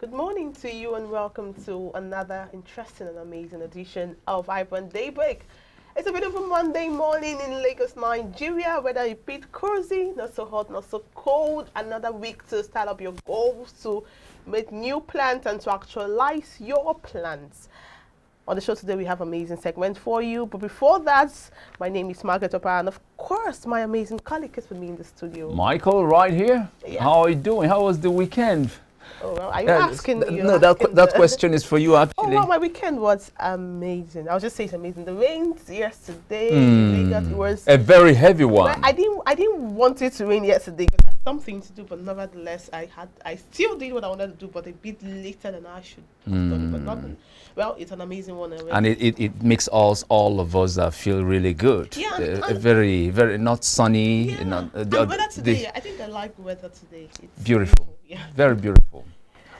Good morning to you and welcome to another interesting and amazing edition of iBrand Daybreak. It's a beautiful Monday morning in Lagos, Nigeria. Weather a bit cozy, not so hot, not so cold. Another week to start up your goals, to make new plans and to actualize your plans. On the show today, we have amazing segment for you. But before that, my name is Margaret Opera, and of course, my amazing colleague is with me in the studio. Michael, right here. Yeah. How are you doing? How was the weekend? Oh, well, are you asking me? No, that question is for you, actually. Oh, well, my weekend was amazing. I'll just say it's amazing. The rains yesterday in Lagos, it was a very heavy one. Well, I didn't want it to rain yesterday because I had something to do, but nevertheless, I still did what I wanted to do, but a bit later than I should have done. But nothing. Well, it's an amazing one already. And it makes all of us feel really good. Yeah, very, very not sunny. Yeah. Not, And weather today, I think I like weather today. It's beautiful. Yeah. Very beautiful.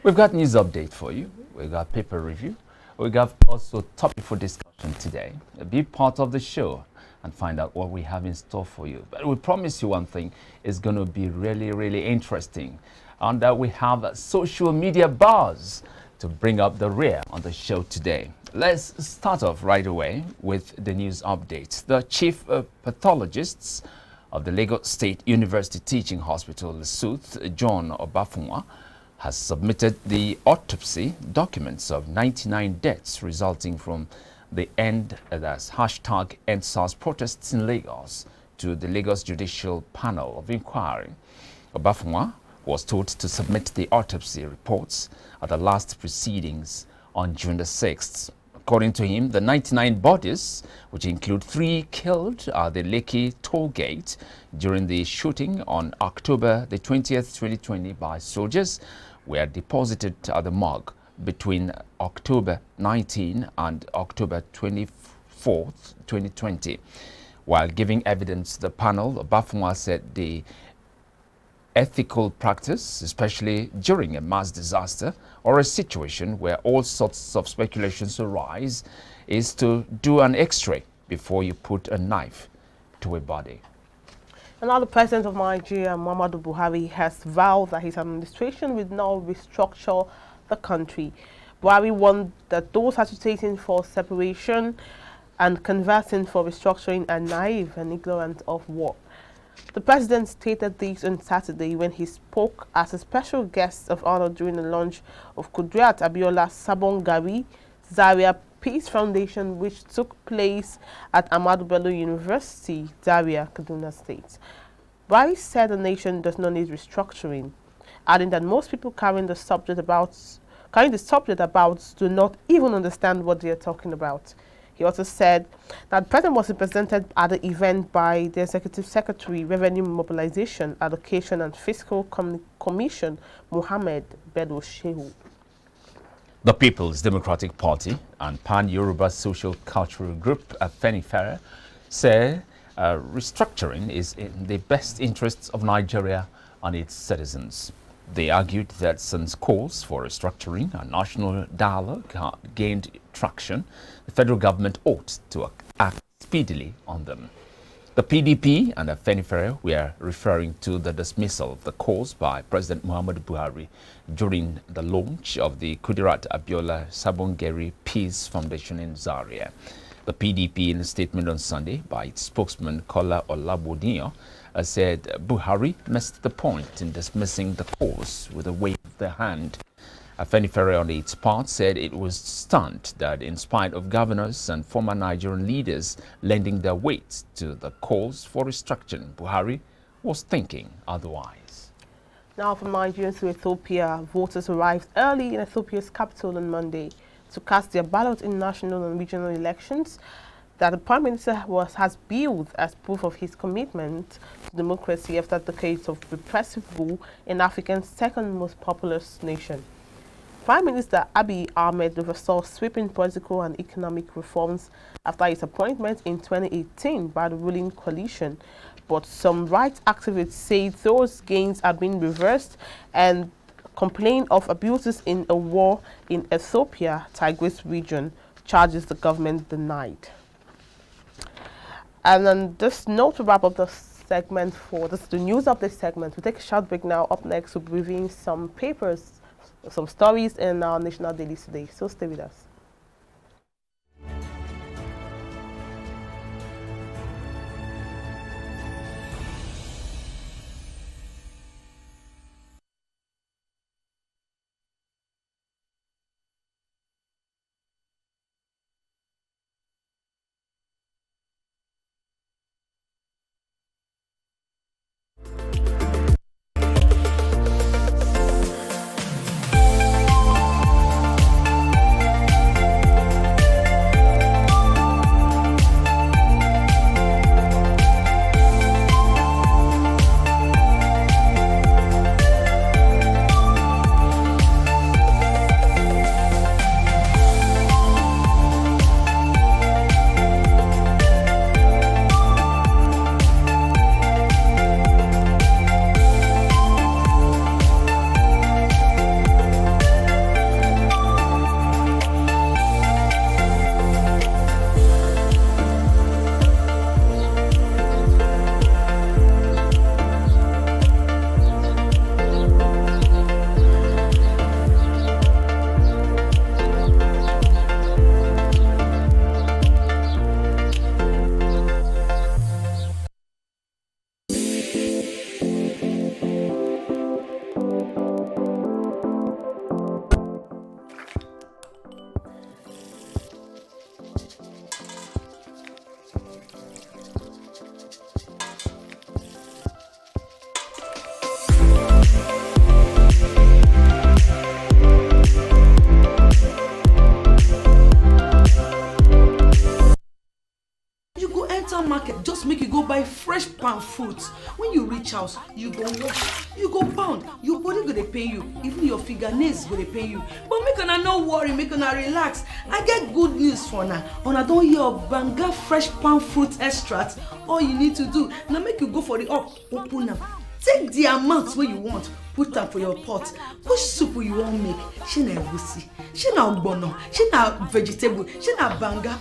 We've got news update for you. We've got paper review. We got also topic for discussion today. Be part of the show and find out what we have in store for you. But we promise you one thing, it's going to be really, really interesting. And we have a social media buzz to bring up the rear on the show today. Let's start off right away with the news update. The chief pathologists of the Lagos State University Teaching Hospital, LSUTH, John Obafunwa, has submitted the autopsy documents of 99 deaths resulting from the #EndSARS protests in Lagos to the Lagos Judicial Panel of Inquiry. Obafunwa was told to submit the autopsy reports at the last proceedings on June the 6th. According to him, the 99 bodies, which include 3 killed at the Lekki toll gate during the shooting on October the 20th, 2020 by soldiers, were deposited at the morgue between October 19 and October 24th, 2020. While giving evidence to the panel, Obafunwa said the ethical practice, especially during a mass disaster or a situation where all sorts of speculations arise, is to do an X-ray before you put a knife to a body. And now the President of Nigeria, Muhammadu Buhari, has vowed that his administration will now restructure the country. Buhari warned that those agitating for separation and conversing for restructuring are naive and ignorant of war. The president stated this on Saturday when he spoke as a special guest of honor during the launch of Kudirat Abiola Sabongari Zaria Peace Foundation, which took place at Ahmadu Bello University, Zaria, Kaduna State. Buhari said the nation does not need restructuring, adding that most people carrying the subject about do not even understand what they are talking about. He also said that the president was represented at the event by the Executive Secretary, Revenue Mobilization, Allocation and Fiscal Commission, Mohammed Bello Shehu. The People's Democratic Party and Pan-Yoruba Social Cultural Group, Afenifere, say restructuring is in the best interests of Nigeria and its citizens. They argued that since calls for restructuring and national dialogue gained traction, the federal government ought to act speedily on them. The PDP and Afenifere were referring to the dismissal of the calls by President Muhammadu Buhari during the launch of the Kudirat Abiola Sabongari Peace Foundation in Zaria. The PDP, in a statement on Sunday by its spokesman Kola Olabodinyo, said Buhari missed the point in dismissing the calls with a wave of the hand. Afenifere, on its part, said it was stunned that in spite of governors and former Nigerian leaders lending their weight to the calls for restructuring, Buhari was thinking otherwise. Now from Nigeria to Ethiopia, voters arrived early in Ethiopia's capital on Monday to cast their ballot in national and regional elections that the Prime Minister has billed as proof of his commitment to democracy after decades of repressive rule in Africa's second most populous nation. Prime Minister Abiy Ahmed oversaw sweeping political and economic reforms after his appointment in 2018 by the ruling coalition, but some rights activists say those gains are being reversed and complain of abuses in a war in Ethiopia, Tigris region, charges the government denied. And on this note, to wrap up the segment for this, the news of this segment, we'll take a short break now. Up next, we'll be reviewing some papers some stories in our national dailies today. So stay with us. Market just make you go buy fresh palm fruits. When you reach house, you go wash, you go pound, your body go dey pain you, even your fingernails go dey pain you. But make una no worry, make una relax. I get good news for una. Una don hear of Banga fresh palm fruit extract. All you need to do na make you go for the up, open am, take the amount wey you want, put am for your pot. Which soup you wan make? Shey na egusi, shey na ogbono, shey na vegetable, shey na banga.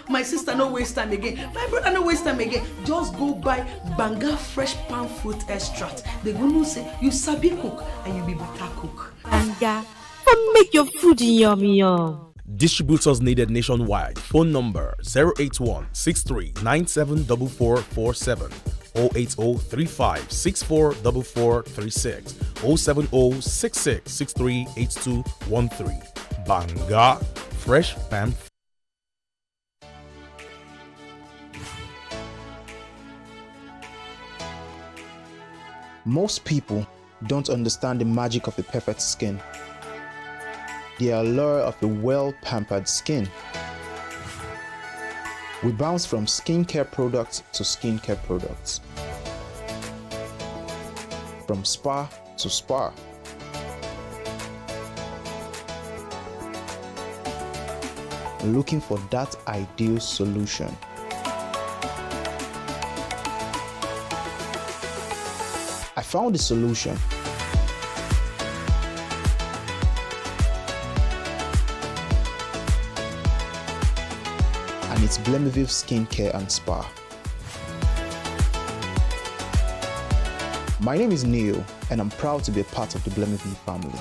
My sister no waste time again, my brother no waste time again. Just go buy Banga fresh palm fruit extract. They go know say you sabi cook and you be better cook. Banga, come make your food yummy yum. Distributors needed nationwide. Phone number 081 63 974447, 080 35 64 4436, 070 66 63 8213. Banga fresh palm. Most people don't understand the magic of a perfect skin, the allure of a well-pampered skin. We bounce from skincare products to skincare products, from spa to spa. Looking for that ideal solution. I found the solution. And it's Blemiviv Skincare and Spa. My name is Neil, and I'm proud to be a part of the Blemiviv family.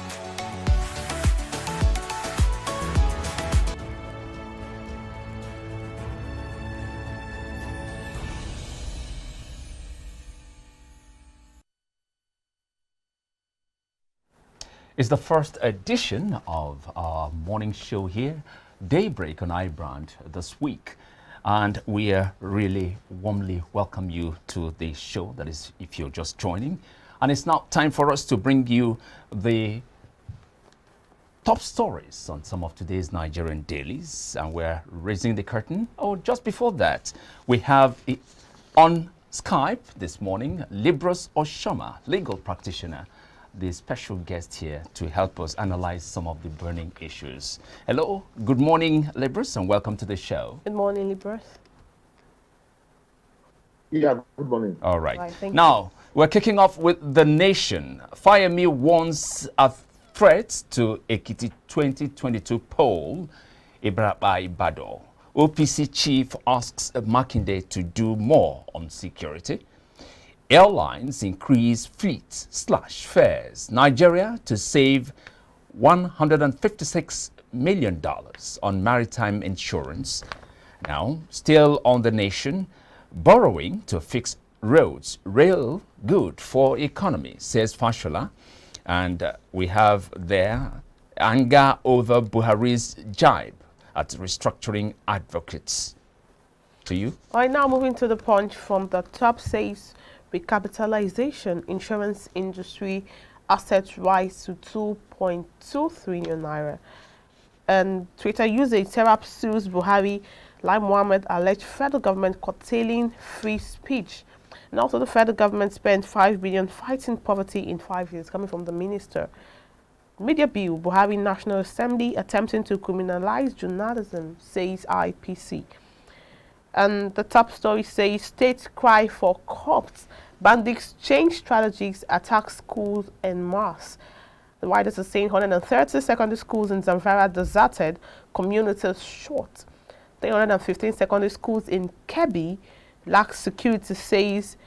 It's the first edition of our morning show here, Daybreak on iBrand this week. And we really warmly welcome you to the show, that is, if you're just joining. And it's now time for us to bring you the top stories on some of today's Nigerian dailies. And we're raising the curtain. Oh, just before that, we have on Skype this morning, Libros Oshoma, legal practitioner, the special guest here to help us analyze some of the burning issues. Hello, good morning, Libros, and welcome to the show. Good morning, Libros. Yeah, good morning. All right. Thank Now, we're kicking off with The Nation. Fireme warns of threats to Ekiti 2022 poll. Ibrahim Bado. OPC chief asks Makinde to do more on security. Airlines increase fleet/fares. Nigeria to save $156 million on maritime insurance. Now, still on the nation, borrowing to fix roads, real good for economy, says Fashola. And we have there anger over Buhari's jibe at restructuring advocates. To you. All right, now moving to the Punch from the top says recapitalization, insurance industry assets rise to 2.2 trillion naira. And Twitter user Serap sues Buhari, Lai Mohammed alleged federal government curtailing free speech. And also the federal government spent 5 billion fighting poverty in 5 years, coming from the minister. Media bill, Buhari National Assembly attempting to criminalize journalism, says IPC. And the top story says states cry for cops. Bandits change strategies, attack schools en masse. The writers are saying 130 secondary schools in Zamfara deserted, communities short. 315 secondary schools in Kebbi lack security, says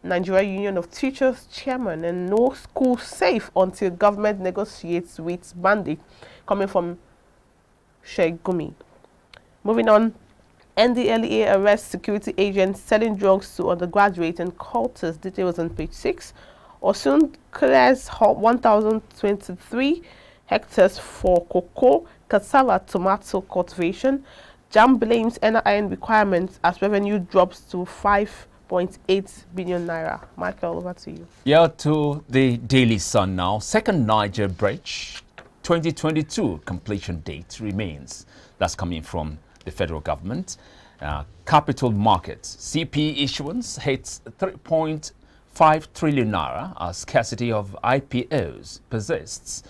Nigeria Union of Teachers chairman, and no school safe until government negotiates with bandits, coming from Sheikh Gumi. Moving on, NDLEA arrests security agents selling drugs to undergraduates and cultists. Details on page 6. Osun clears 1,023 hectares for cocoa, cassava, tomato cultivation. JAM blames NIN requirements as revenue drops to 5.8 billion naira. Michael, over to you. Yeah, to the Daily Sun now. Second Niger Bridge 2022 completion date remains. That's coming from the federal government. Capital markets, CP issuance hits 3.5 trillion naira as scarcity of IPOs persists.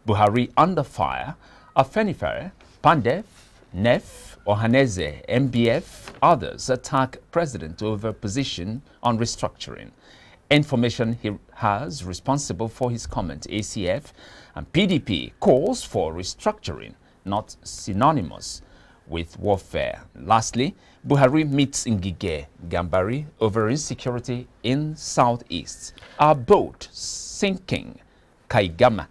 Buhari under fire. Afenifere, Pandef, NEF, Ohaneze, MBF, others attack president over position on restructuring. Information he has responsible for his comment, ACF, and PDP calls for restructuring, not synonymous with warfare. Lastly, Buhari meets Ngige Gambari over insecurity in southeast. Our boat sinking, Kaigama.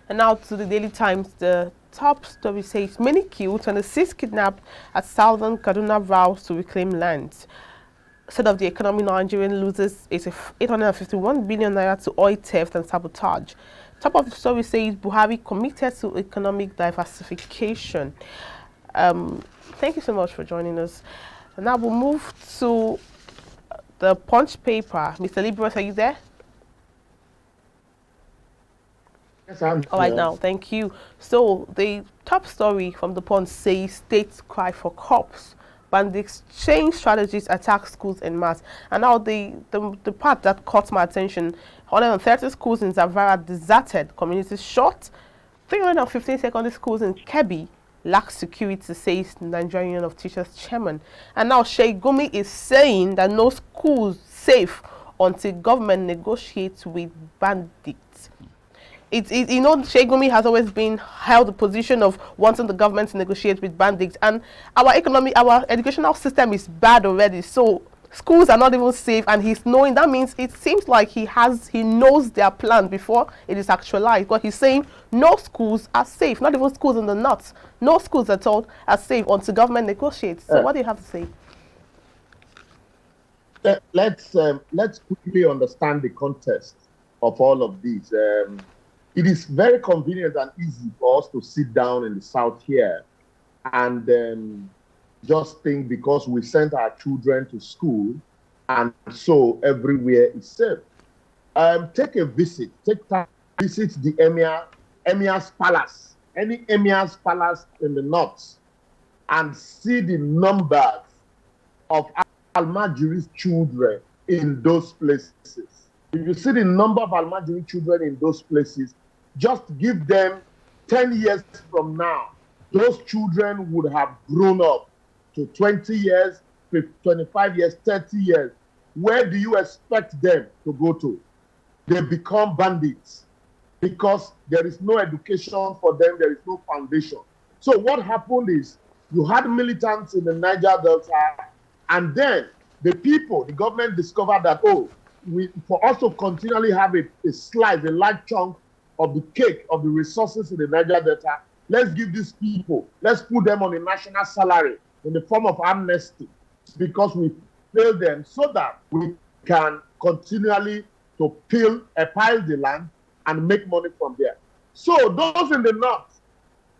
And now to the Daily Times. The top story says many killed, 26 kidnapped at southern Kaduna vows to reclaim land. State of the economy, Nigerian loses 851 billion naira to oil theft and sabotage. Top of the story says Buhari committed to economic diversification. Thank you so much for joining us. And now we'll move to the Punch paper. Mr. Libros, are you there? Yes, I'm All right, here. now, thank you. So the top story from the Punch says states cry for cops. Bandits change strategies, attack schools en masse. And now the part that caught my attention, 130 schools in Zamfara deserted, communities short. 315 secondary schools in Kebbi lack security, says Nigeria Union of Teachers chairman. And now Sheikh Gumi is saying that no schools safe until government negotiates with bandits. You know, Sheikh Gumi has always been held the position of wanting the government to negotiate with bandits, and our educational system is bad already. So schools are not even safe, and he's knowing that means it seems like he knows their plan before it is actualized. But he's saying no schools are safe, not even schools in the north. No schools at all are safe until government negotiates. So what do you have to say? Let's quickly understand the context of all of these. It is very convenient and easy for us to sit down in the south here and just think because we sent our children to school and so everywhere is safe. Take a visit. Take time to visit the Emir's Palace, any Emir's Palace in the north, and see the numbers of Almajiri's children in those places. If you see the number of Almajiri children in those places, just give them 10 years from now, those children would have grown up to 20 years, 25 years, 30 years. Where do you expect them to go to? They become bandits because there is no education for them, there is no foundation. So what happened is you had militants in the Niger Delta, and then the government discovered that, for us to continually have a large chunk of the cake, of the resources in the Niger Delta. Let's give these people, let's put them on a national salary in the form of amnesty, because we failed them, so that we can continually to pile the land and make money from there. So those in the north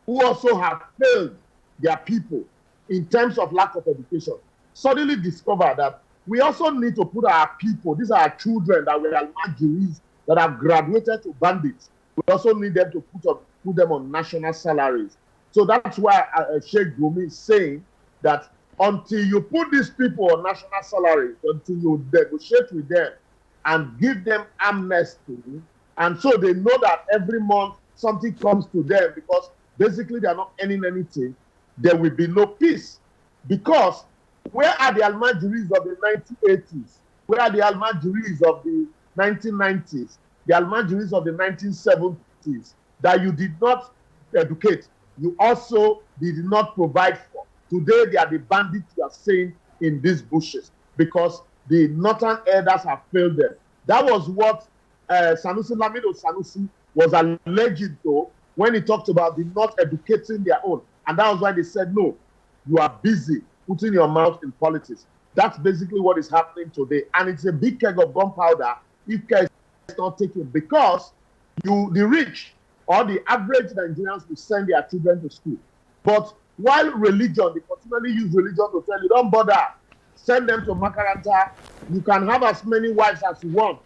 who also have failed their people in terms of lack of education suddenly discover that we also need to put our people, these are our children that were Almajiris that have graduated to bandits. We also need them to put them on national salaries. So that's why Sheikh Gumi is saying that until you put these people on national salaries, until you negotiate with them and give them amnesty, and so they know that every month something comes to them, because basically they are not earning anything, there will be no peace. Because where are the Almajiris of the 1980s? Where are the Almajiris of the 1990s? The Almajiris of the 1970s that you did not educate, you also did not provide for. Today, they are the bandits you are seeing in these bushes, because the northern elders have failed them. That was what Sanusi Lamido Sanusi was alleged to when he talked about the not educating their own. And that was why they said, no, you are busy putting your mouth in politics. That's basically what is happening today. And it's a big keg of gunpowder if care is not taken, because the rich or the average Nigerians will send their children to school. But while religion, they continually use religion to tell you, don't bother, send them to Makaranta. You can have as many wives as you want.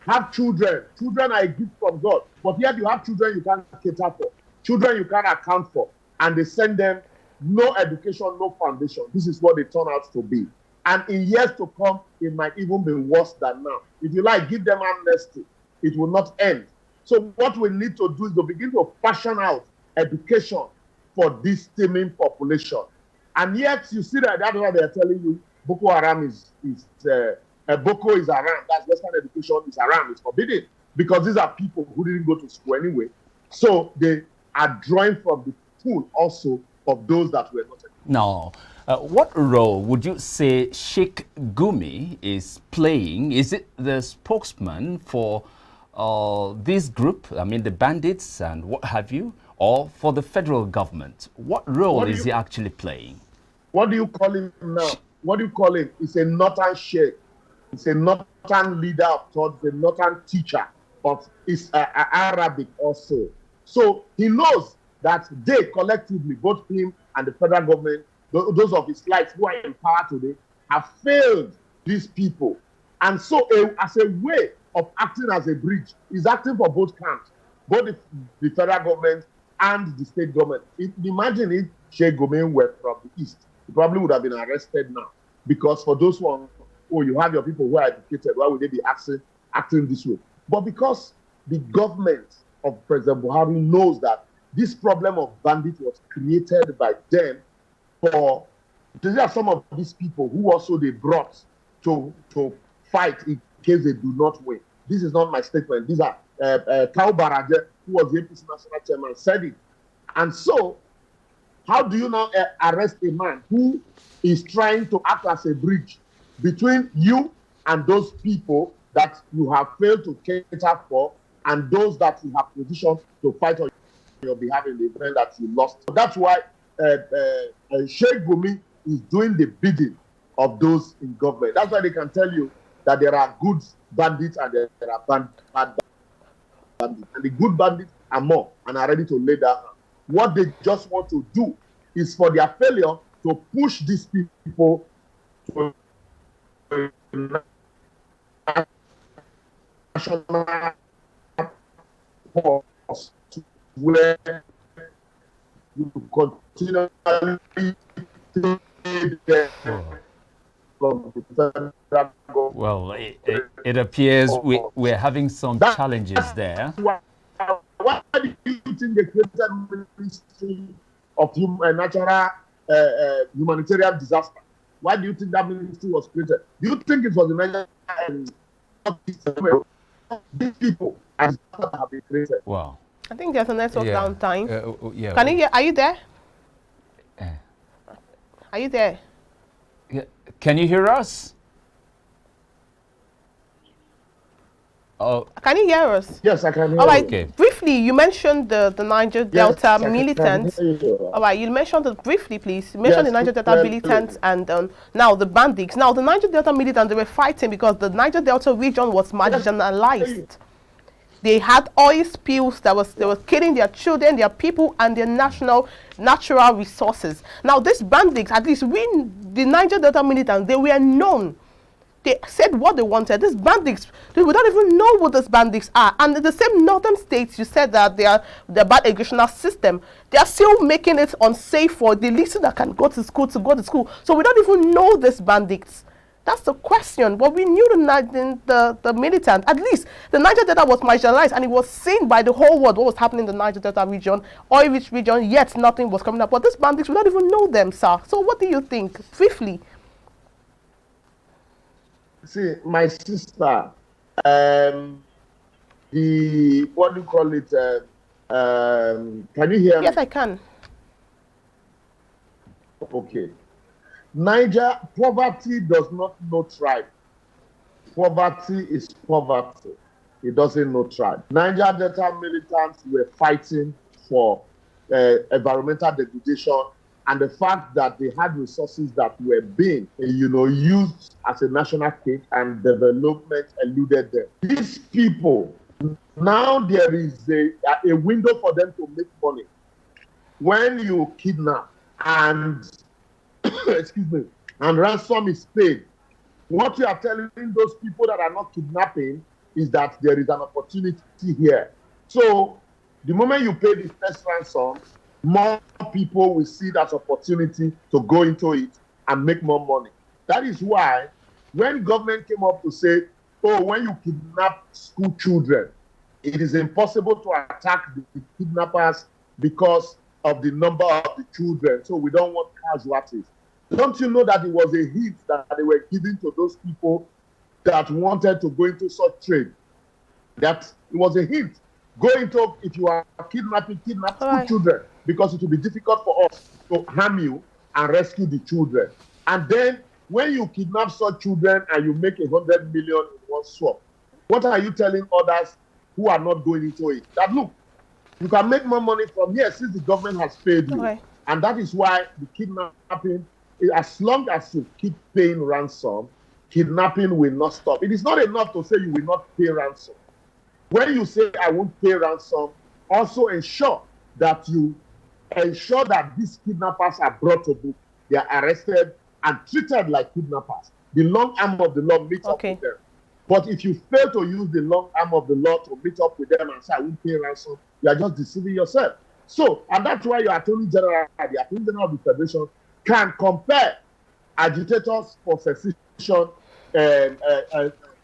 Have children. Children are a gift from God. But yet you have children you can't cater for. Children you can't account for. And they send them no education, no foundation. This is what they turn out to be. And in years to come, it might even be worse than now. If you like, give them amnesty. It will not end. So what we need to do is to begin to fashion out education for this teeming population. And yet you see that's why they're telling you Boko Haram Boko is around. That's Western education is around. It's forbidden, because these are people who didn't go to school anyway. So they are drawing from the pool also of those that were not educated. Now, what role would you say Sheikh Gumi is playing? Is it the spokesman for this group, I mean the bandits and what have you, or for the federal government? What role is he actually playing? What do you call him now? What do you call him? He's a northern sheikh. He's a northern leader of thought, a northern teacher of Arabic also. So he knows that they collectively, both him and the federal government, those of his likes who are in power today, have failed these people. And so as a way of acting as a bridge, he's acting for both camps, both the federal government and the state government. Imagine if Sheikh Gumi were from the east, he probably would have been arrested now. Because for those ones, you have your people who are educated, why would they be acting this way? But because the government of President Buhari knows that this problem of bandits was created by them, these are some of these people who also they brought to fight in case they do not win. This is not my statement. These are Tao Baraje, who was the APC national chairman, said it. And so, how do you now arrest a man who is trying to act as a bridge between you and those people that you have failed to cater for, and those that you have positioned to fight on your behalf in the event that you lost? So that's why Sheikh Gumi is doing the bidding of those in government. That's why they can tell you that there are good bandits and there are bad bandits. And the good bandits are more and are ready to lay down. What they just want to do is for their failure to push these people to national force where you continually take them from the federal government. Well, it appears we're having some challenges there. Why do you think they created Ministry of Natural Humanitarian Disaster? Why do you think that ministry was created? Do you think it was the Nigerian these people have been created? Wow. I think there's a network downtime. Yeah. Can you hear? Are you there? Are you there? Yeah. Can you hear us? Can you hear us? Yes, I can hear All right. you. Okay. Briefly. briefly, you mentioned the Niger Yes, Delta I can militants. hear you. All right, you mentioned it briefly, please. You mentioned Yes, the Niger Delta clearly. militants and now the bandits. Now, the Niger Delta militants, they were fighting because the Niger Delta region was marginalized. They had oil spills that they were killing their children, their people, and their natural resources. Now, these bandits, at least the Niger Delta militants, they were known. They said what they wanted. These bandits, we don't even know what these bandits are. And in the same northern states, you said that they are the bad educational system. They are still making it unsafe for the little that can go to school to go to school. So we don't even know these bandits. That's the question. But we knew the militant. At least the Niger Delta was marginalized, and it was seen by the whole world what was happening in the Niger Delta region, oil-rich region. Yet nothing was coming up. But these bandits, we don't even know them, sir. So what do you think, briefly? See, my sister, the what do you call it? Can you hear me? Yes, I can. Okay. Niger, poverty does not know tribe. Poverty is poverty. It doesn't know tribe. Niger Delta militants were fighting for environmental degradation, and the fact that they had resources that were being, used as a national cake, and development eluded them. These people, now there is a window for them to make money. When you kidnap and excuse me, and ransom is paid, what you are telling those people that are not kidnapping is that there is an opportunity here. So the moment you pay the first ransom, more people will see that opportunity to go into it and make more money. That is why when government came up to say, oh, when you kidnap school children, it is impossible to attack the kidnappers because of the number of the children, so we don't want casualties. Don't you know that it was a hint that they were giving to those people that wanted to go into such trade? That it was a hint. Go into, if you are kidnapping, kidnap school children, because it will be difficult for us to harm you and rescue the children. And then when you kidnap such children and you make 100 million in one swap, what are you telling others who are not going into it? That look, you can make more money from here since the government has paid you. Okay. And that is why the kidnapping, as long as you keep paying ransom, kidnapping will not stop. It is not enough to say you will not pay ransom. When you say I won't pay ransom, also ensure that these kidnappers are brought to book, they are arrested and treated like kidnappers. The long arm of the law meets up with them. But if you fail to use the long arm of the law to meet up with them and say I won't pay ransom, you are just deceiving yourself. So, and that's why your Attorney General, the Attorney General of the Federation, can compare agitators for secession,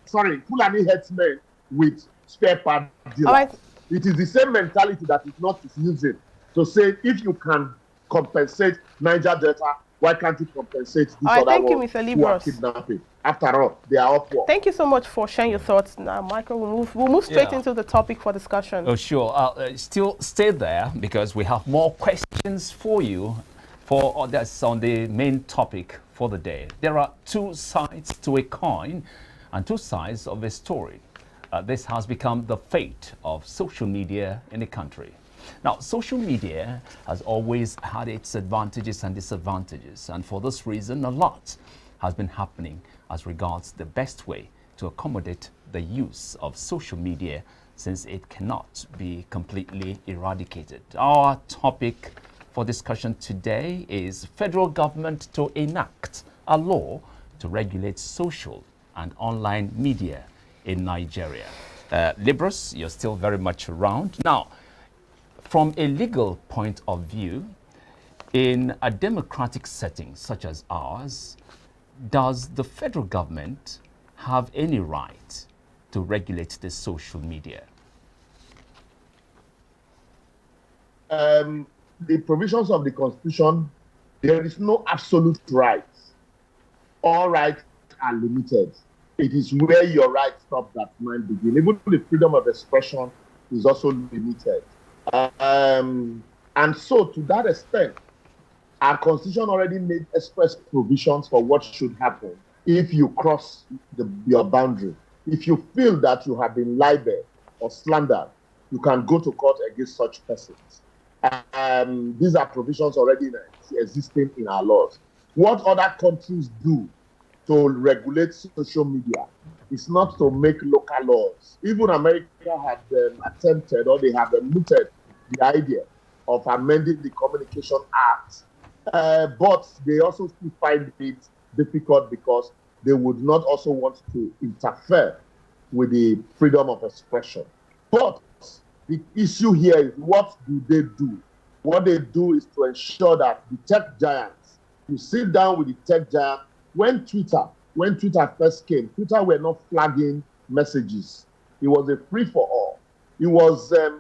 Fulani headsmen with spare part dealers. Right. It is the same mentality that is not using to say if you can compensate Niger Delta, why can't you compensate this other thank you, one Mr. who are kidnapping? After all, they are up war. Thank you so much for sharing your thoughts. Now, Michael, we'll move straight into the topic for discussion. Oh, sure. Still stay there because we have more questions for you that's on the main topic for the day. There are two sides to a coin and two sides of a story. This has become the fate of social media in the country. Now, social media has always had its advantages and disadvantages, and for this reason, a lot has been happening as regards the best way to accommodate the use of social media, since it cannot be completely eradicated. Our topic for discussion today is federal government to enact a law to regulate social and online media in Nigeria. Libras, you're still very much around. Now, from a legal point of view, in a democratic setting such as ours, does the federal government have any right to regulate the social media? The provisions of the Constitution, there is no absolute right. All rights are limited. It is where your rights stop that mine begin. Even the freedom of expression is also limited. And so, to that extent, our Constitution already made express provisions for what should happen if you cross your boundary. If you feel that you have been libeled or slandered, you can go to court against such persons. These are provisions already existing in our laws. What other countries do to regulate social media is not to make local laws. Even America had attempted, or they have mooted the idea of amending the Communication Act, but they also still find it difficult because they would not also want to interfere with the freedom of expression. But the issue here is, what do they do? What they do is to ensure that the tech giants, you sit down with the tech giant. When Twitter first came, Twitter were not flagging messages. It was a free for all. It was, the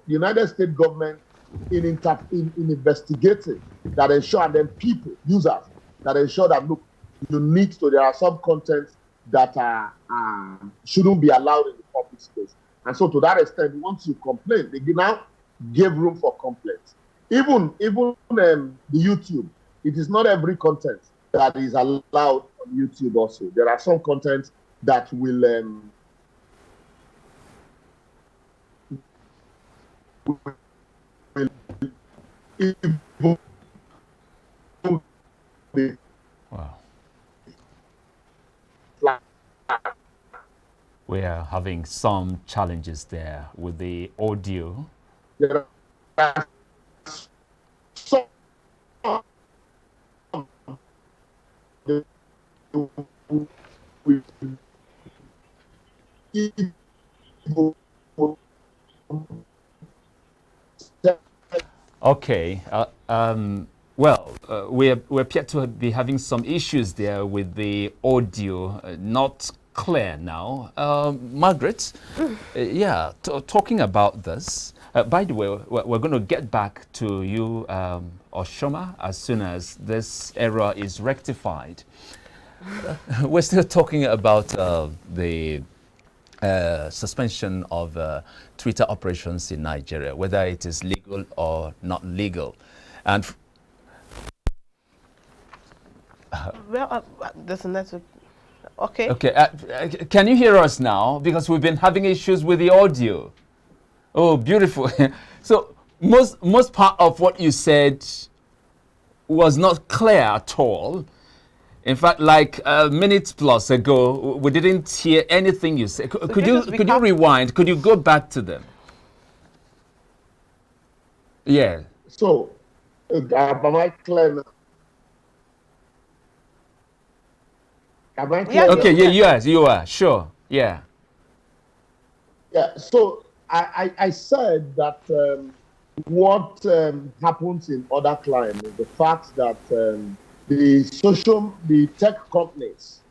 United States government in investigating that ensure, then people, users, that ensure that, look, there are some contents that shouldn't be allowed in the public space. And so to that extent, once you complain, they now give room for complaints. Even the YouTube, it is not every content that is allowed on YouTube also. There are some contents that will Wow. We are having some challenges there with the audio. There are some Okay. Well, we appear to be having some issues there with the audio, not clear now. Margaret, yeah, talking about this. By the way, we're going to get back to you, Oshoma, as soon as this error is rectified. We're still talking about the suspension of Twitter operations in Nigeria, whether it is legal or not legal. And there's a network. Okay. Okay. Can you hear us now? Because we've been having issues with the audio. Oh, beautiful. So most part of what you said was not clear at all. In fact, like a minute plus ago, we didn't hear anything you said. Could you rewind? Could you go back to them? Yeah. So, am I clear now? Am I clear? Okay. Yeah. Yes, you are. Sure. Yeah. Yeah. So I said that what happens in other clients is the fact that the tech companies,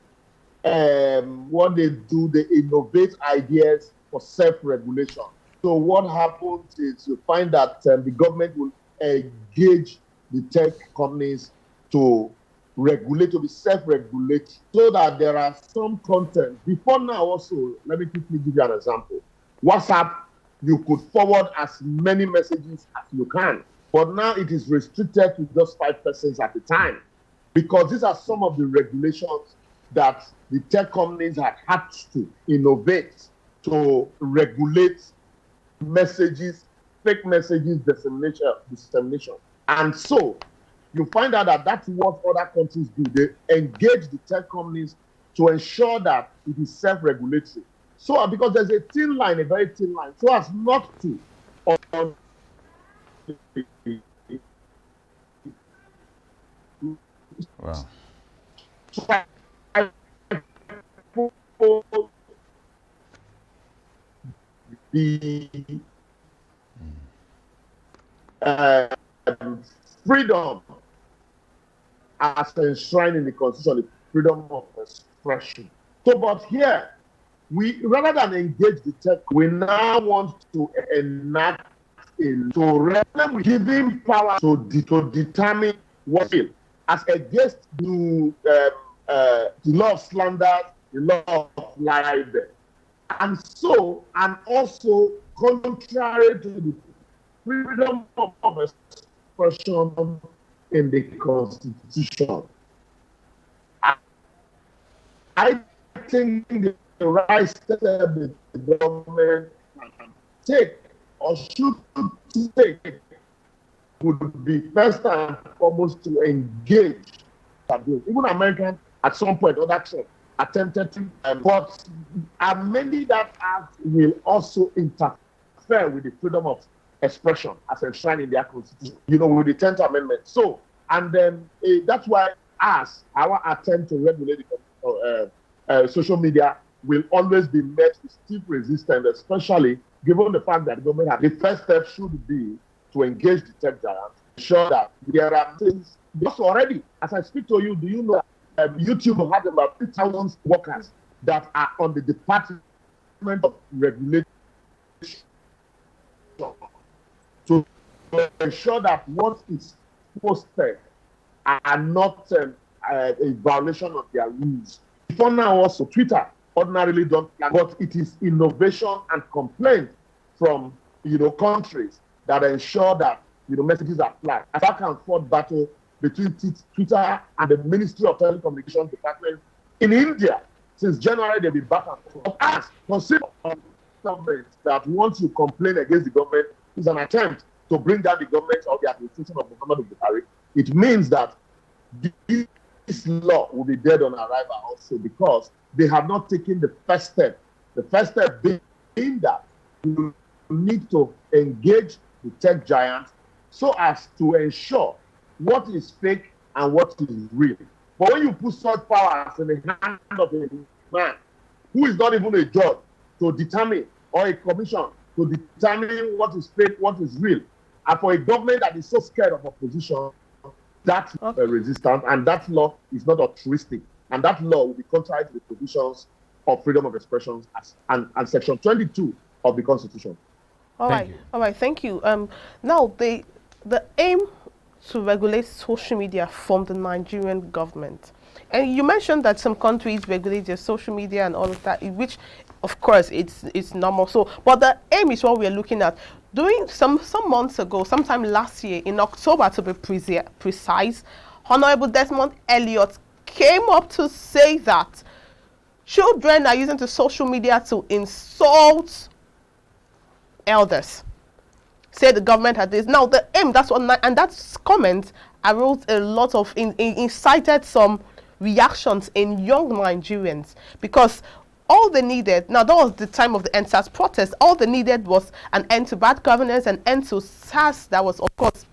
what they do, they innovate ideas for self-regulation. So what happens is you find that the government will engage the tech companies to regulate, to be self-regulate, so that there are some content. Before now also, let me quickly give you an example. WhatsApp, you could forward as many messages as you can, but now it is restricted to just 5 persons at a time, because these are some of the regulations that the tech companies have had to innovate to regulate messages, fake messages, dissemination. And so you find out that that's what other countries do. They engage the tech companies to ensure that it is self-regulatory. So because there's a thin line, a very thin line, so as not to Wow. The freedom as enshrined in the Constitution, the freedom of expression. So, but here, we rather than engage the tech, we now want to enact giving power to determine what will, as against the law of slander, the law of libel. And so, and also contrary to the freedom of expression in the Constitution. I think the right step the government can take or should take would be first and foremost to engage. Even Americans at some point or that attempted to, but many that acts will also interfere with the freedom of expression as enshrined in their constitution, with the 10th Amendment. So, and then that's why our attempt to regulate the social media will always be met with stiff resistance, especially given the fact that the government has. The first step should be to engage the tech giants, ensure that there are things. Just already, as I speak to you, do you know YouTube has about 3,000 workers that are on the Department of Regulation to ensure that what is posted are not a violation of their rules. For now, also Twitter ordinarily don't plan, but it is innovation and complaint from countries that ensure that messages are flagged. A back and forth battle between Twitter and the Ministry of Telecommunications Department in India since January. They've been back and forth. Ask, consider government that once you complain against the government is an attempt to bring down the government or the administration of Muhammadu Buhari. It means that this law will be dead on arrival also because they have not taken the first step. The first step being that you need to engage the tech giants so as to ensure what is fake and what is real. But when you put such powers in the hand of a man who is not even a judge to determine, or a commission to determine what is fake, what is real, and for a government that is so scared of opposition, that's resistance, and that law is not altruistic, and that law will be contrary to the provisions of freedom of expression and Section 22 of the Constitution. All right, thank you. Now, the aim to regulate social media from the Nigerian government, and you mentioned that some countries regulate their social media and all of that, which, of course, it's normal. So, but the aim is what we are looking at. Doing some months ago, sometime last year, in October to be precise, Honorable Desmond Elliott came up to say that children are using the social media to insult elders. Say the government had this. Now the aim, that's what, and that comment arose a lot of, incited some reactions in young Nigerians, because all they needed, now that was the time of the NSAS protest, all they needed was an end to bad governance, an end to SARS that was, of course,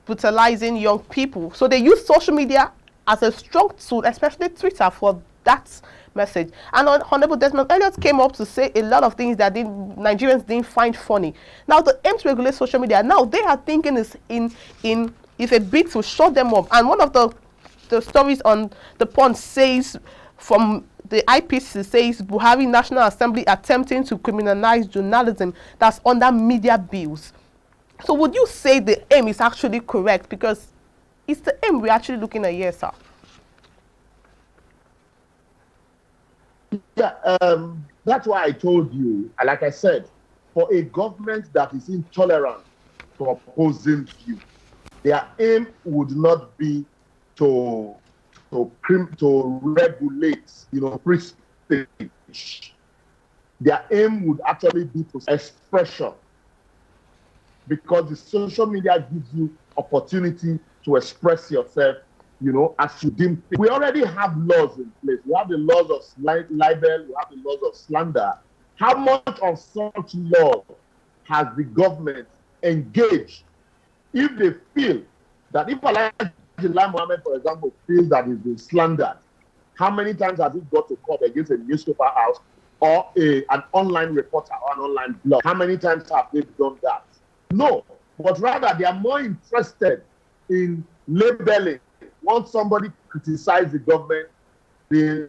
brutalizing young people. So they used social media as a strong tool, especially Twitter, for that message. And Honorable Desmond Elliott came up to say a lot of things that Nigerians didn't find funny. Now the aim to regulate social media, now they are thinking is a bit to shut them up. And one of the stories on the pond says, from the IPC, says Buhari National Assembly attempting to criminalize journalism that's under media bills. So would you say the aim is actually correct? Because it's the aim we're actually looking at here, sir. Yeah, that's why I told you, like I said, for a government that is intolerant to opposing view, their aim would not be to regulate, free speech. Their aim would actually be to expression, because the social media gives you opportunity to express yourself, as you deem fit. We already have laws in place. We have the laws of libel, we have the laws of slander. How much of such law has the government engaged? If they feel that, if Elijah Mohammed, for example, feels that he's been slandered, how many times has he got to court against a newspaper house or an online reporter or an online blog? How many times have they done that? No, but rather they are more interested in labeling. Once somebody criticizes the government, they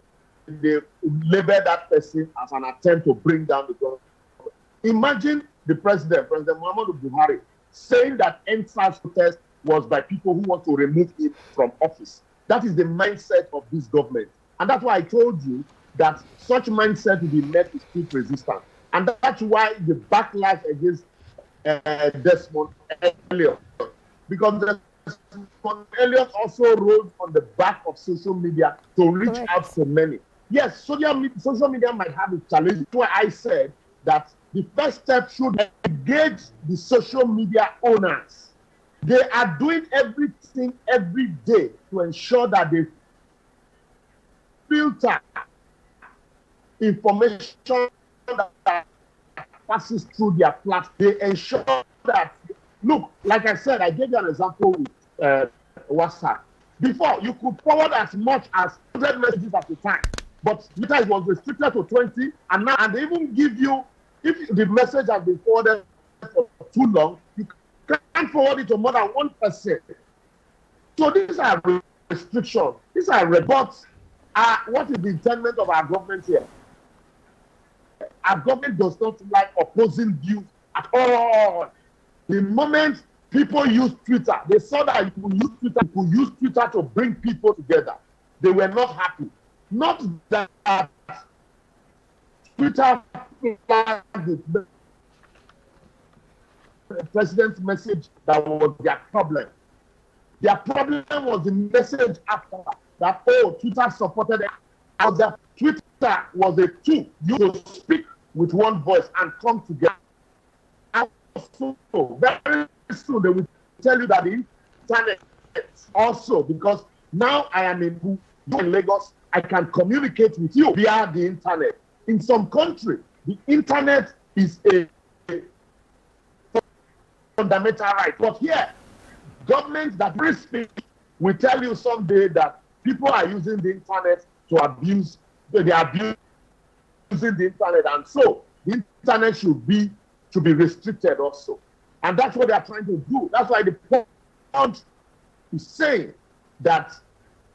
label that person as an attempt to bring down the government. Imagine the President Muhammadu Buhari, saying that NSAS protest was by people who want to remove him from office. That is the mindset of this government. And that's why I told you that such mindset will be met with stiff resistance. And that's why the backlash against Desmond Elliott, because Desmond Elliott also rose on the back of social media to reach out to many. Yes, social media might have a challenge. That's why I said that the first step should engage the social media owners. They are doing everything every day to ensure that they filter information that passes through their platform. They ensure that, look, like I said, I gave you an example with WhatsApp. Before, you could forward as much as 100 messages at a time, but later it was restricted to 20, and now they even give you, if the message has been forwarded for too long, you can't forward it to more than one person. So these are restrictions. These are reports. What is the intent of our government here? Our government does not like opposing views at all. The moment people use Twitter, they saw that you could use Twitter to bring people together. They were not happy. Not that Twitter flagged the president's message that was their problem. Their problem was the message after that, oh, Twitter supported it. And that Twitter was a tool used to speak with one voice and come together. And so, very soon they will tell you that the internet also, because now I am in Lagos, I can communicate with you via the internet. In some country, the internet is a fundamental right. But here, governments that free speech will tell you someday that people are using the internet to abuse, they are abusing the internet, and so the internet should be restricted also. And that's what they are trying to do. That's why the point is saying that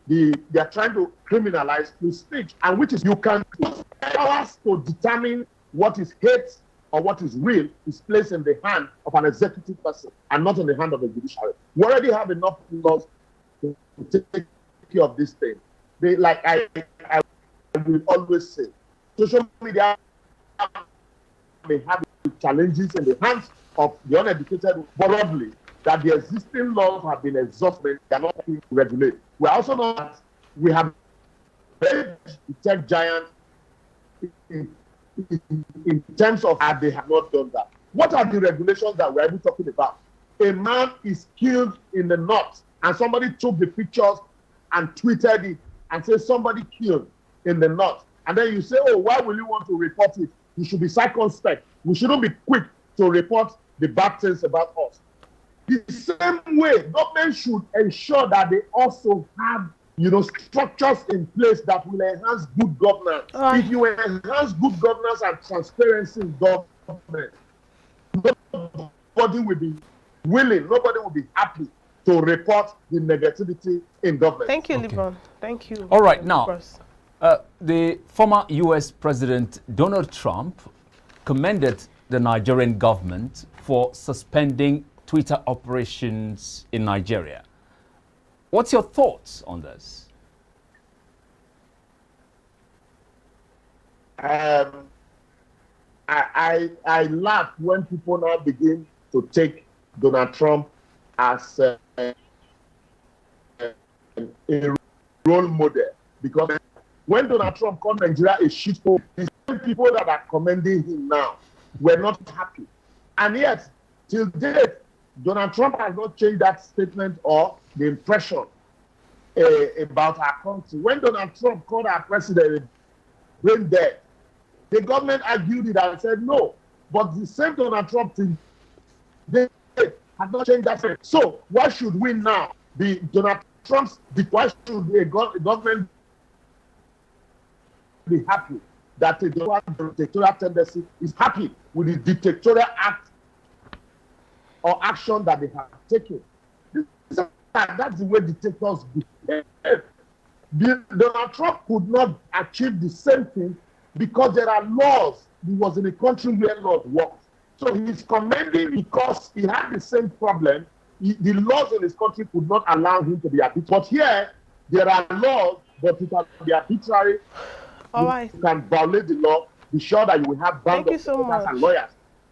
they are trying to criminalize free speech, and which is you can put powers to determine what is hate or what is real is placed in the hand of an executive person and not in the hand of a judiciary. We already have enough laws to take care of this thing. They, like I will always say, social media may have challenges in the hands of the uneducated broadly, that the existing laws have been exhausted, they are not being regulated. We also know that we have the tech giants in terms of how they have not done that. What are the regulations that we're even talking about? A man is killed in the north, and somebody took the pictures and tweeted it and said somebody killed in the north. And then you say, oh, why will you want to report it? You should be circumspect. We shouldn't be quick to report the bad things about us. The same way, government should ensure that they also have, structures in place that will enhance good governance. If you enhance good governance and transparency in government, nobody will be willing, nobody will be happy to report the negativity in government. Thank you, Lebron. Thank you. All right, now, the former U.S. President Donald Trump commended the Nigerian government for suspending Twitter operations in Nigeria. What's your thoughts on this? I laugh when people now begin to take Donald Trump as a role model, because when Donald Trump called Nigeria a shithole, the same people that are commending him now were not happy. And yet, till date, Donald Trump has not changed that statement or the impression about our country. When Donald Trump called our president brain dead, the government argued it and said no. But the same Donald Trump thing, they have not changed that statement. So why should we now be Donald Trump's? Why should the government be happy that the dictatorial tendency is happy with the dictatorial act or action that they have taken? That's the way dictators behave. Donald Trump could not achieve the same thing because there are laws. He was in a country where laws work. So he's commending because he had the same problem. The laws in his country could not allow him to be arbitrary. But here, there are laws, but it can be arbitrary. All right. You can violate the law. Be sure that you will have band of much. and lawyers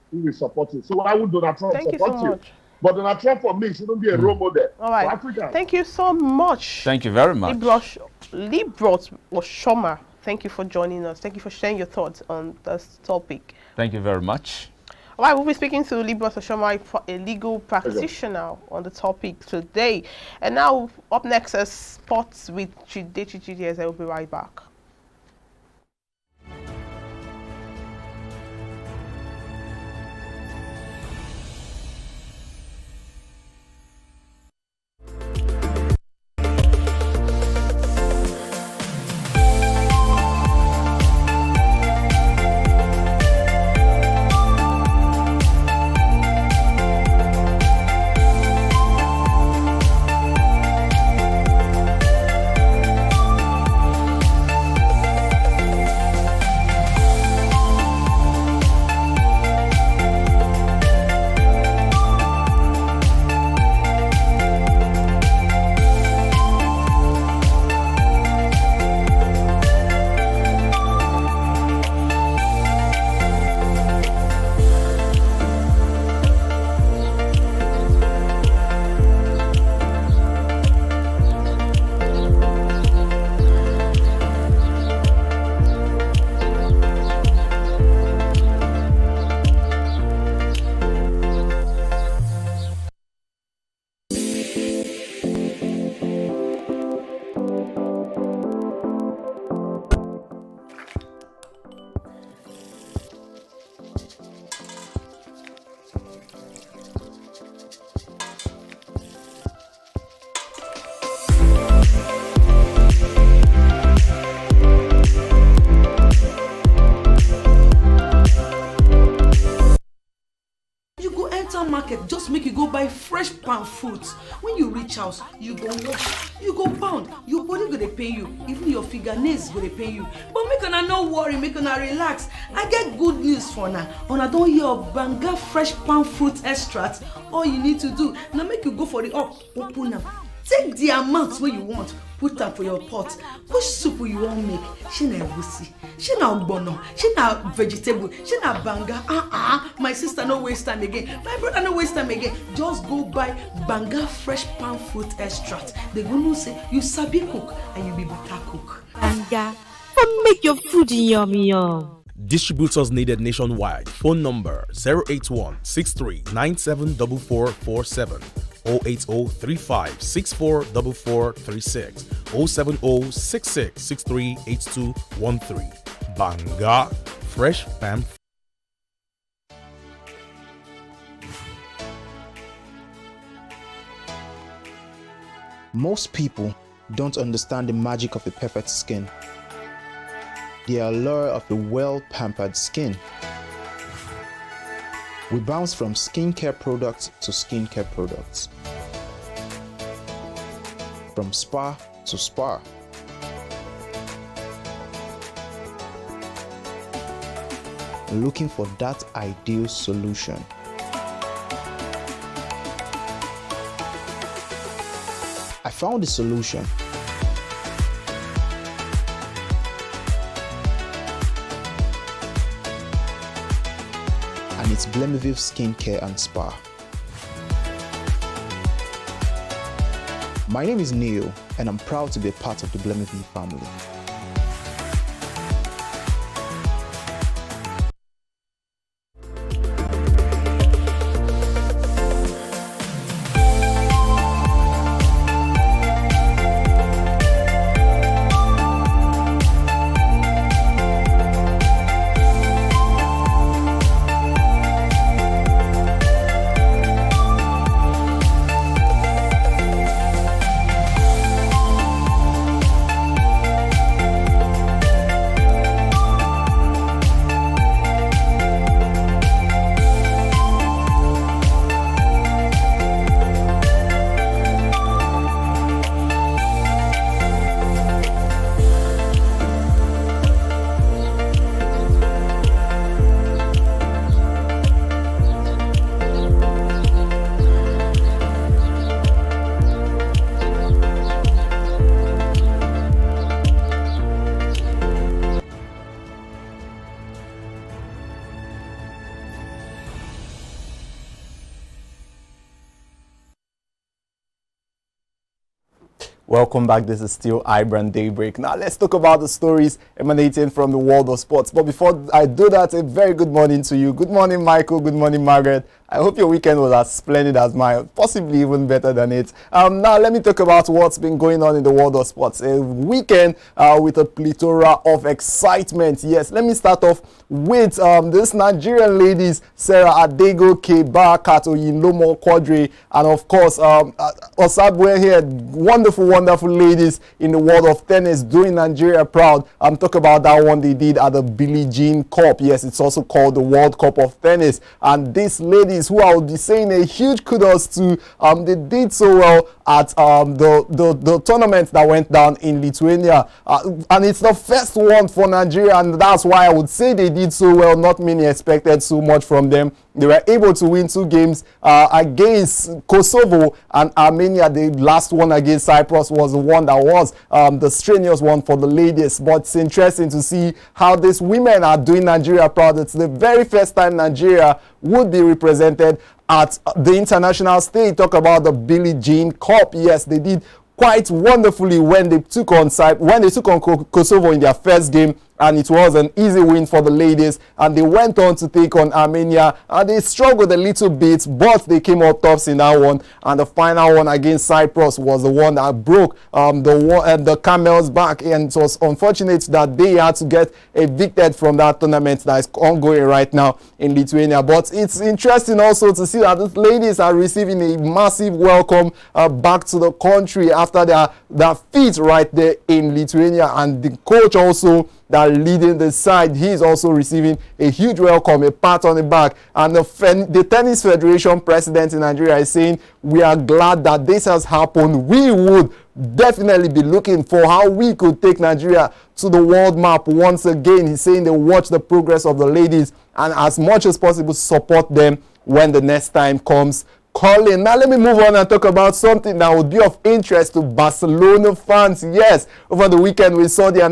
who will support you. So why would Donald Trump Thank support you so much. But Donald Trump, for me, shouldn't be a role model for Africa. Thank you so much. Thank you very much. Libros Oshoma Thank you for joining us. Thank you for sharing your thoughts on this topic. Thank you very much. All right, we'll be speaking to Libra Soshomai, a legal practitioner, on the topic today. And now, up next is Sports with Chidechi GDS. I will be right back. Market just make you go buy fresh palm fruits. When you reach house, you go wash, you go pound, your body go dey pain you, even your fingernails go dey pain you. But make una no worry, make una relax. I get good news for una. Una don hear of Banga fresh palm fruit extract. All you need to do na make you go for the up, open am, take the amount wey you want, put am for your pot. Which soup you wan make? Shey na egusi, shey na ogbono, shey na vegetable, shey na banga. My sister no waste time again, my brother no waste time again. Just go buy Banga fresh palm fruit extract. They go know say you sabi cook and you be better cook. Banga, come make your food yummy yum. Distributors needed nationwide. Phone number 081 63 974447, 080 35 64 4436, 070 66 63 8213. Banga Fresh Palm. Most people don't understand the magic of a perfect skin, the allure of a well-pampered skin. We bounce from skincare products to skincare products, from spa to spa. Looking for that ideal solution. I found the solution. And it's Blemiville Skincare and Spa. My name is Neil, and I'm proud to be a part of the Blemiville family. Welcome back. This is still iBrand Daybreak. Now let's talk about the stories emanating from the world of sports. But before I do that, a very good morning to you. Good morning, Michael. Good morning, Margaret. I hope your weekend was as splendid as mine, possibly even better than it. Now let me talk about what's been going on in the world of sports. A weekend with a plethora of excitement. Yes, let me start off with this Nigerian ladies, Sarah Adego, Keba, Kato Yinlomo Quadri, and of course Osabwe here. Wonderful ladies in the world of tennis doing Nigeria proud. Talk about that one they did at the Billie Jean Cup. Yes, it's also called the World Cup of Tennis. And these ladies, who I would be saying a huge kudos to, they did so well at the tournament that went down in Lithuania. And it's the first one for Nigeria, and that's why I would say they did so well. Not many expected so much from them. They were able to win 2 games against Kosovo and Armenia. The last one against Cyprus was the one that was the strenuous one for the ladies. But it's interesting to see how these women are doing Nigeria proud. It's the very first time Nigeria would be represented at the international stage. Talk about the Billie Jean Cup. Yes, they did quite wonderfully when they took on Kosovo in their first game, and it was an easy win for the ladies, and they went on to take on Armenia, and they struggled a little bit, but they came out tops in that one. And the final one against Cyprus was the one that broke the camel's back, and it was unfortunate that they had to get evicted from that tournament that is ongoing right now in Lithuania. But it's interesting also to see that these ladies are receiving a massive welcome back to the country after their feat right there in Lithuania, and the coach also that leading the side, he's also receiving a huge welcome, a pat on the back. And the Tennis Federation president in Nigeria is saying, we are glad that this has happened. We would definitely be looking for how we could take Nigeria to the world map once again. He's saying they watch the progress of the ladies and as much as possible support them when the next time comes calling. Now let me move on and talk about something that would be of interest to Barcelona fans. Yes, over the weekend we saw the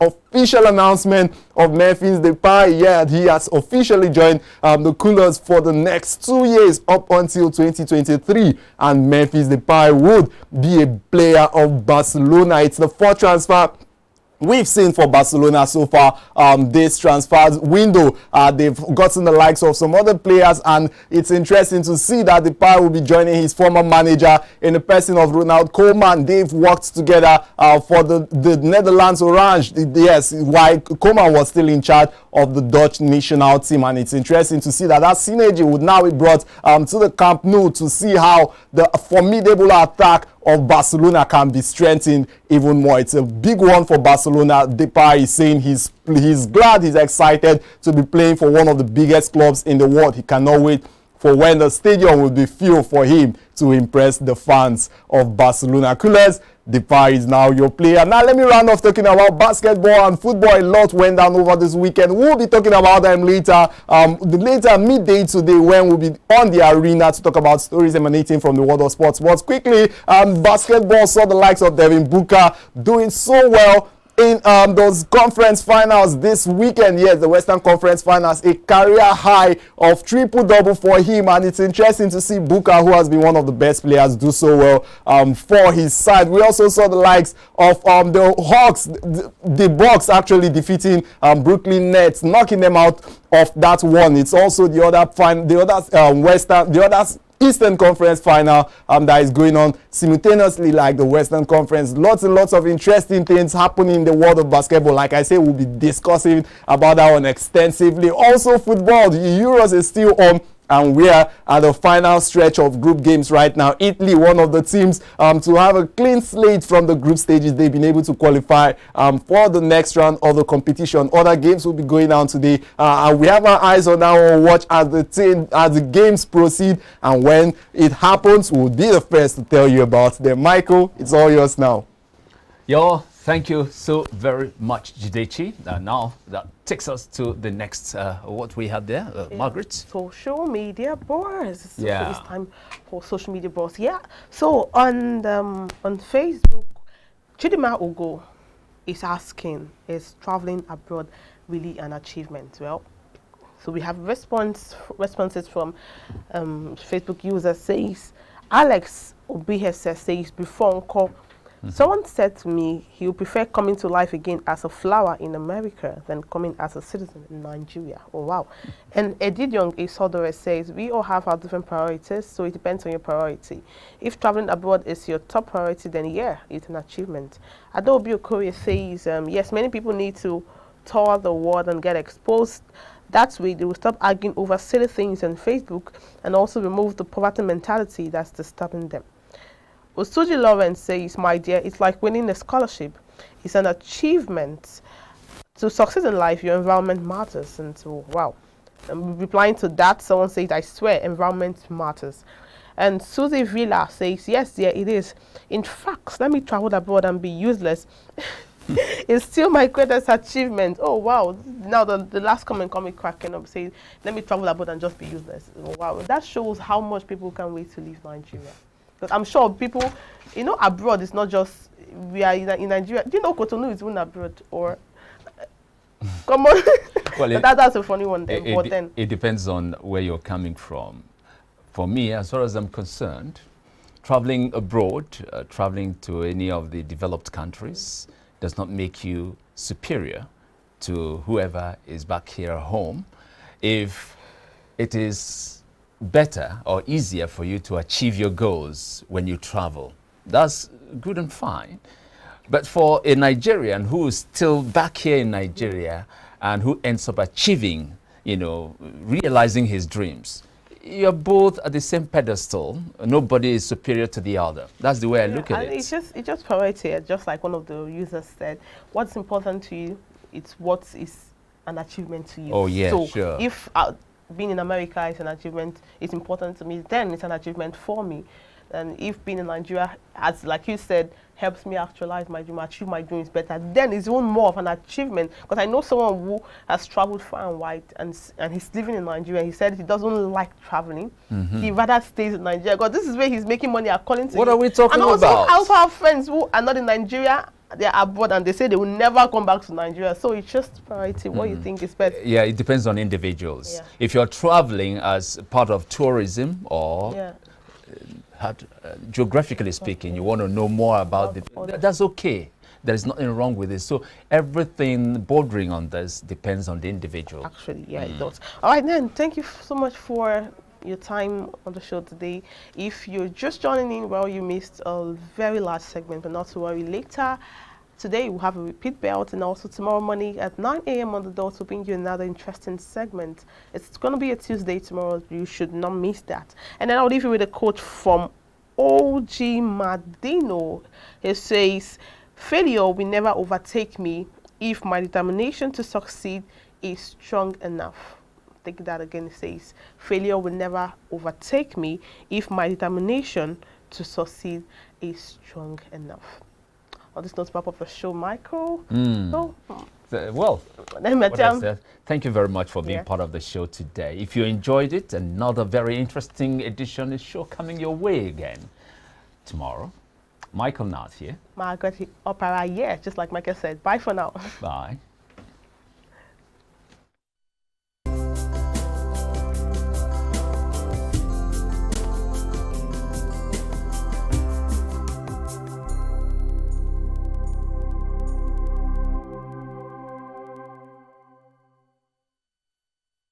official announcement of Memphis Depay. Yeah, he has officially joined the Coolers for the next 2 years up until 2023, and Memphis Depay would be a player of Barcelona. It's the 4th transfer we've seen for Barcelona so far this transfer window. They've gotten the likes of some other players, and it's interesting to see that Depay will be joining his former manager in the person of Ronald Koeman. They've worked together for the Netherlands Orange, yes, while Koeman was still in charge of the Dutch national team. And it's interesting to see that synergy would now be brought to the Camp Nou to see how the formidable attack of Barcelona can be strengthened even more. It's a big one for Barcelona. Depay is saying he's glad, he's excited to be playing for one of the biggest clubs in the world. He cannot wait for when the stadium will be filled for him to impress the fans of Barcelona. Coolers, Depay is now your player. Now let me round off talking about basketball and football. A lot went down over this weekend. We'll be talking about them later. Later midday today, when we'll be on the arena to talk about stories emanating from the world of sports. But quickly, basketball saw the likes of Devin Booker doing so well in those conference finals this weekend. Yes, the Western Conference Finals, a career high of triple-double for him, and it's interesting to see Booker, who has been one of the best players, do so well for his side. We also saw the likes of the Hawks, the Bucks actually defeating Brooklyn Nets, knocking them out of that one. It's also the other Eastern Conference final that is going on simultaneously like the Western Conference. Lots and lots of interesting things happening in the world of basketball. Like I say, we'll be discussing about that one extensively. Also football, the Euros is still on, and we are at the final stretch of group games right now. Italy, one of the teams to have a clean slate from the group stages. They've been able to qualify for the next round of the competition. Other games will be going on today, and we have our eyes on our watch as the games proceed, and when it happens, we'll be the first to tell you about them. Michael, it's all yours now. Thank you so very much, Jidechi. Now that takes us to the next, what we have there, Margaret. Social media bars. Yeah. So it's time for social media bars. Yeah. So on Facebook, Chidima Ugo is asking, is traveling abroad really an achievement? Well, so we have responses from Facebook user says, Alex Obihese says, before Uncle, Someone said to me he would prefer coming to life again as a flower in America than coming as a citizen in Nigeria. Oh, wow. And Edidiong Isodore says, we all have our different priorities, so it depends on your priority. If traveling abroad is your top priority, then yeah, it's an achievement. Adobe Okoye says, yes, many people need to tour the world and get exposed. That way, they will stop arguing over silly things on Facebook and also remove the poverty mentality that's disturbing them. Osuji Lawrence says, my dear, it's like winning a scholarship. It's an achievement. To succeed in life, your environment matters. And so, wow. And replying to that, someone says, I swear, environment matters. And Susie Villa says, yes, dear, it is. In fact, let me travel abroad and be useless. It's still my greatest achievement. Oh, wow. Now, the last comment coming cracking up saying, let me travel abroad and just be useless. Oh, wow. That shows how much people can wait to leave Nigeria. Because I'm sure people, you know, abroad is not just, we are in Nigeria. Do you know Cotonou is even abroad? Or, come on. Well, that's a funny one then. It depends on where you're coming from. For me, as far as I'm concerned, traveling abroad, traveling to any of the developed countries does not make you superior to whoever is back here at home. If it is better or easier for you to achieve your goals when you travel, that's good and fine. But for a Nigerian who is still back here in Nigeria and who ends up achieving, you know, realizing his dreams, you're both at the same pedestal. Nobody is superior to the other. That's the way I look at it. It's just priority, just like one of the users said. What's important to you, it's what is an achievement to you. Oh, yeah, so sure. If being in America is an achievement, it's important to me, then it's an achievement for me. And if being in Nigeria, as like you said, helps me actualize my dream, achieve my dreams better, then it's even more of an achievement. Because I know someone who has traveled far and wide, and he's living in Nigeria. He said he doesn't like traveling. He rather stays in Nigeria because this is where he's making money according to What are we talking about? about? I also have friends who are not in Nigeria. They're abroad and they say they will never come back to Nigeria. So it's just priority. What you think is best? Yeah, it depends on individuals. Yeah. If you're traveling as part of tourism or geographically speaking, you want to know more about it, that's okay. There is nothing wrong with it. So everything bordering on this depends on the individual. Actually, yeah, it does. All right, then. Thank you so much for your time on the show today. If you're just joining in, well, you missed a very large segment, but not to worry. Later today, we'll have a repeat belt, and also tomorrow morning at 9 a.m. on the dot, we'll bring you another interesting segment. It's going to be a Tuesday tomorrow. You should not miss that. And then I'll leave you with a quote from OG Madino. He says, failure will never overtake me if my determination to succeed is strong enough. Take that again. It says, failure will never overtake me if my determination to succeed is strong enough. On this note, wrap up the show, Michael. Well, thank you very much for being part of the show today. If you enjoyed it, another very interesting edition is sure coming your way again tomorrow. Michael Nath here. Margaret Opera, just like Michael said. Bye for now. Bye.